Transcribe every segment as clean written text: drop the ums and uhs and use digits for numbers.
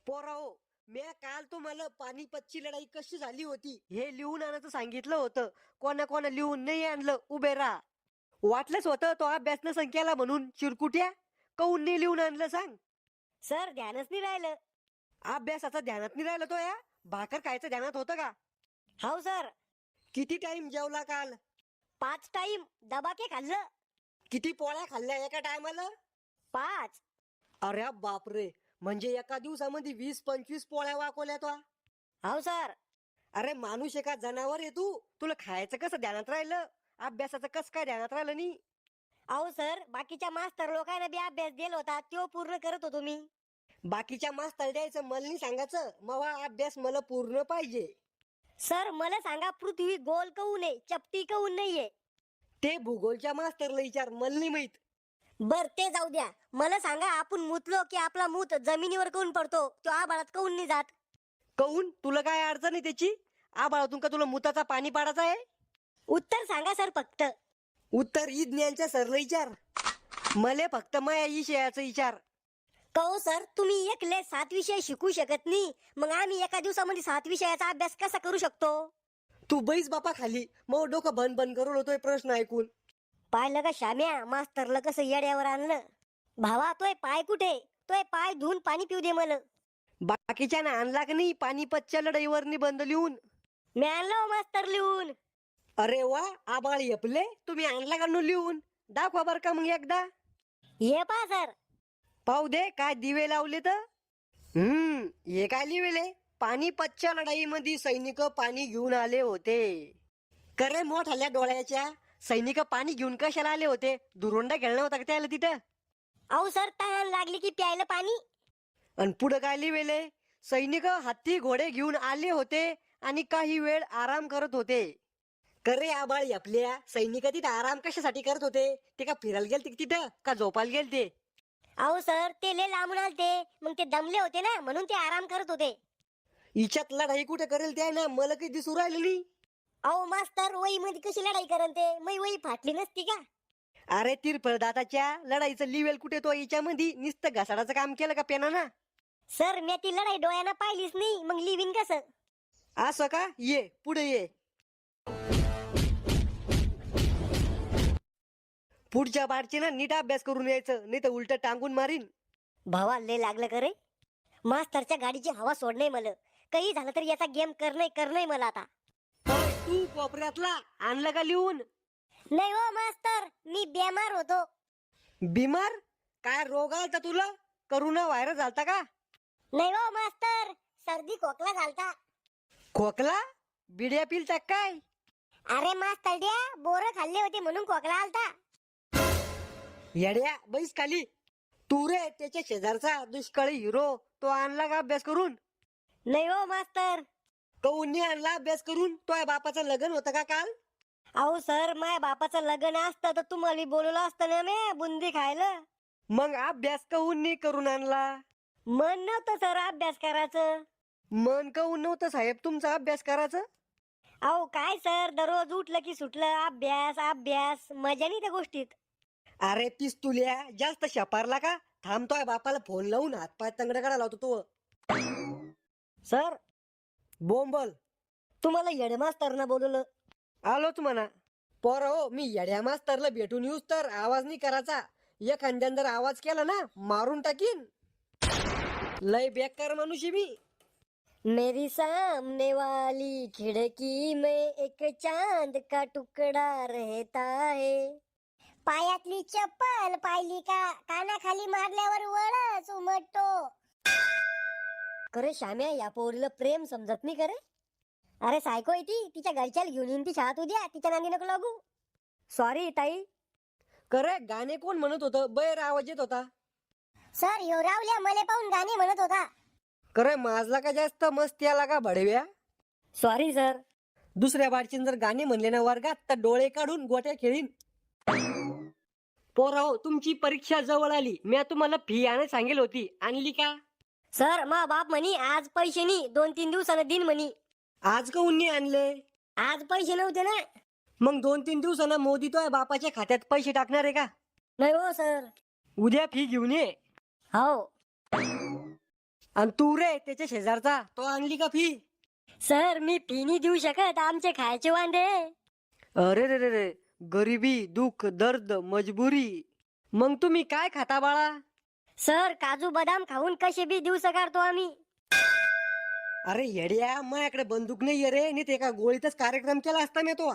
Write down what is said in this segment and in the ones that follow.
पोराओ, म्या काल तुम्हाला पानिपतची लढाई कशी झाली होती हे लिहून आणायचं सांगितलं होतं. कोणा कोणा लिहून नाही आणलं उभे राहा. वाटलंच होतं तो अभ्यास न संख्याला म्हणून चिरकुट्या काऊन नाही लिहून आणलं सांग. सर ध्यानच नाही राहिलं. अभ्यासाचं ध्यानात नाही राहिलं तो या भाकर खायचं ध्यानात होतं का? हो सर. किती टाइम जेवला काल? 5 टाइम दबाके खाल्लं. किती पोळ्या खाल्ल्या एका टायमाला? 5. अरे बापरे, म्हणजे एका दिवसामध्ये 20-25 पोळ्या वाकवल्या तो. हो सर. अरे माणूस एका जनावर आहे तू. तुला खायचं कसं ध्यानात राहिलं, अभ्यासाचं कसं काय ध्यानात राहिलं नाही? अहो सर, बाकीच्या मास्तर लोकांना बी अभ्यास दिला होता तो पूर्ण करत होतो मी. बाकीच्या मास्तर द्यायचं मला नाही सांगायचं, मवा अभ्यास मला पूर्ण पाहिजे. सर मला सांगा, पृथ्वी गोल काऊन आहे, चपटी काऊन नाहीये? ते भूगोलच्या मास्तरला विचार, मला नाही माहित. बर ते जाऊ द्या. मला सांगा, आपण मुतलो की आपला मूत जमिनीवर काऊन पडतो, तो आबाळात काऊन नाही जात? काऊन? तुला काय अडचण आहे त्याची? आबाळातून का तुला मुताचा पाणी पाडायचा आहे? उत्तर सांगा सर फक्त. उत्तर विज्ञानच्या सरला विचार, मले फक्त माया विषयाचा विचार. कहो सर, तुम्ही एकले 7 विषय शिकू शकत नाही, मग आम्ही एका दिवसामध्ये 7 विषयाचा अभ्यास कसा करू शकतो? तू बैस बापा खाली, मग डोकं बन बन करून होतोय प्रश्न ऐकून. पाहिलं का श्याम्या, मास्तरला कसं येड्यावर आणलं. भावा तोय पाय कुठे? तोय पाय धुवून पाणी पिऊ दे मला. बाकीच्या ना आणला का नाही पानिपतच्या लढाईवर निबंध लिहून? मी आणलं मास्तर लिहून. अरे वा, आबाळ येपले, तुम्ही आणला का नो लिहून? दाखवा बर का मग एकदा. हे पहा सर. पाहू दे काय दिवे लावले तर. हे काय लिहिलेले? पानिपतच्या लढाईमध्ये सैनिक पाणी घेऊन आले होते. करे मोठाल्या डोळ्याच्या, सैनिक पाणी घेऊन कशाला आले होते? दुरोंडा खेळणं होता का त्याला तिथं? अहो सर, तहान लागली की प्यायला पाणी. आणि पुढे काय लिहिलेले? सैनिक हत्ती घोडे घेऊन आले होते आणि काही वेळ आराम करत होते. करे आबाळ आपल्या सैनिक तिथं आराम कशासाठी करत होते? ते का फिरायला गेलते तिथं का झोपायला गेलते? अहो सर, ते लय लांबून आलते, मग ते दमले होते ना, म्हणून ते आराम करत होते. हिच्यात लढाई कुठे करेल ते ना, मला काही दिसू राहिलं नाही. अहो मास्तर, वही मध्ये कशी लढाई करन ते? मै वही फाटली नसती का? अरे तिरफळदाताच्या लढाईचं लिवेल कुठे तो हिच्यामध्ये? नुसतं घसाडाचं काम केलं का पेनाना? सर मी ती लढाई डोळ्यानं पाहिलीच नाही, मग लिविन कसं? असं का? ये पुढे ये. पुढच्या बारचे ना नीट अभ्यास करून यायचं, नाही तर उलट टांगून मारीन. भावा लय लागलं करे. मास्तरच्या गाडीची हवा सोडणे मला. काही झालं तरी याचा गेम करणं मला आता. तू कोपऱ्यातला आणलं का लिहून? नाही हो मास्तर, मी बेमार होतो. बिमार? काय रोग आलता तुला? करोना व्हायरस झालता का? नाही हो मास्तर, सर्दी खोकला झालता. खोकला? बिड्या पिलता काय? अरे मास्तर द्या, बोर खाल्ले होते म्हणून खोकला आलता. येड्या बैस खाली. तू रे त्याच्या शेजारचा दुष्काळी हिरो, तो आणला का अभ्यास करून? नाही हो मास्तर. कौनी आणला अभ्यास करून? तो बापाचं लग्न होतं का काल? अहो सर, माझ्या बापाचं लग्न असतं तर तुम्हाला बोलवलं असतं ना मी बुंदी खायला. मग अभ्यास काऊन नाही करून आणला? मन नव्हतं सर अभ्यास करायचं. मन काऊन नव्हतं साहेब तुमचा अभ्यास करायचं? अहो काय सर, दररोज उठलं की सुटलं अभ्यास अभ्यास, मजा नाही त्या गोष्टीत. अरे पिस्तुल्या, जास्त शपारला का? थांबतोय बापाला फोन लावून हातपाय तंगड काढा लावतो तो. सर बोंबल. तुम्हाला येड मास्तरनं बोलवलं. आलोच म्हणा. पोर हो, मी येड्या मास्तरला भेटून येऊस तर आवाज नाही करायचा. एखाद्यान जर आवाज केला ना, मारून टाकीन. लय बेकार मनुष्य मी. मेरी सामने वाली खिड़की में एक चांद का टुकड़ा रहता है. पायातली चप्पल पाहिली का, कानाखाली मारल्यावर वळच उमटतो. करे श्याम्या, या पोरीला प्रेम समजत नाही करे. अरे सायको आहे ती, तिच्या घरच्याला घेऊन येईन ती शाळेत उद्या, तिच्या नांदी नको लागू. सॉरी ताई. करे गाणे कोण म्हणत होतं? बैर आवाज येत होता. सर ह्यो रावल्या मले पाहून गाणे म्हणत होता. करे माझला का जास्त मस्ती आला का भडव्या? Sorry sir. दुसऱ्या बारचीन जर गाणे म्हणले ना वर्गात तर डोळे काढून गोट्या खेळीन. पोराहो, तुमची परीक्षा जवळ आली. मी तुम्हाला फी आणायला सांगेल होती, आणली का? सर मा बाप म्हणी आज पैसे नाही, 2-3 दिवसानं दिन म्हणी. आज का उन्नी आणले? आज पैसे नव्हते ना. मग 2-3 दिवसानं मोदी तो बापाच्या खात्यात पैसे टाकणार आहे का? नाही हो सर. उद्या फी घेऊन ये. हो. आणि तू रे त्याच्या शेजारचा तो आणली का फी? सर मी फी नाही देऊ शकत, आमचे खायचे वांदे. अरे रे रे रे, गरिबी, दुःख, दर्द, मजबुरी. मग तुम्ही काय खाता बाळा? सर काजू बदाम खाऊन कसे बी दिवस काढतो आम्ही. अरे येड्या, माझ्याकडे बंदूक नाही रे, नाही ते एका गोळीतच कार्यक्रम केला असता मी तो.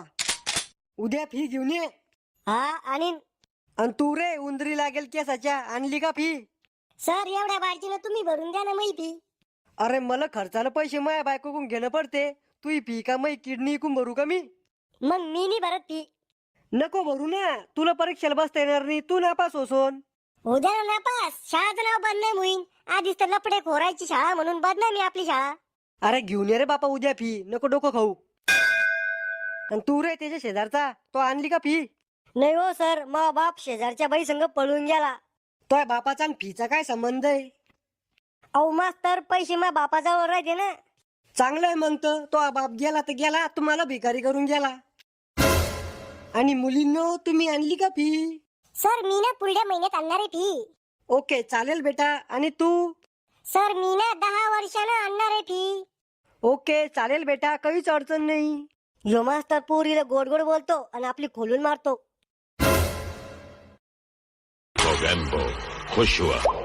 उद्या फी घेऊन ये. हा आणि आणि तू रे उंदरी लागेल केसाच्या आणली का फी? सर एवढ्या बारजीनं तुम्ही भरून द्या ना माहिती. अरे मला खर्चाला पैसे माझ्या बायकोकडून घेणं पडते. तू ही फी का मै किडनी इकून भरू का मी? मग मी नाही भरत फी. नको भरू ना, तुला परीक्षेला बसता येणार नाही, तू नापास होसोन. उद्या ना नापास, शाळाचं नाव बदनाम होईन. आधीच तर लपडे खोरायची शाळा म्हणून बदनामी आपली शाळा. अरे घेऊन ये रे बापा उद्या फी, नको डोकं खाऊ. आणि तू रे त्याच्या शेजारचा तो आणली का फी? नाही हो सर, मग बाप शेजारच्या बाई संग पळून गेला. तो बापाचा आणि फीचा काय संबंध आहे? अहो मास्तर, पैसे मा बापाजवळ राहते ना. चांगलं आहे मग तर, तो बाप गेला तर गेला, तुम्हाला भिकारी करून गेला. आणि मुलींनो तुम्ही आणली का फी? सर मी ना पुढल्या महिन्यात आणणार आहे फी. ओके चालेल बेटा. आणि तू? सर मी ना 10 वर्षानं आणणार आहे फी. ओके चालेल बेटा, काहीच अडचण नाही. यो मास्तर पोरीला गोड गोड बोलतो आणि आपली खोलून मारतो. Mogambo, खुश हुआ.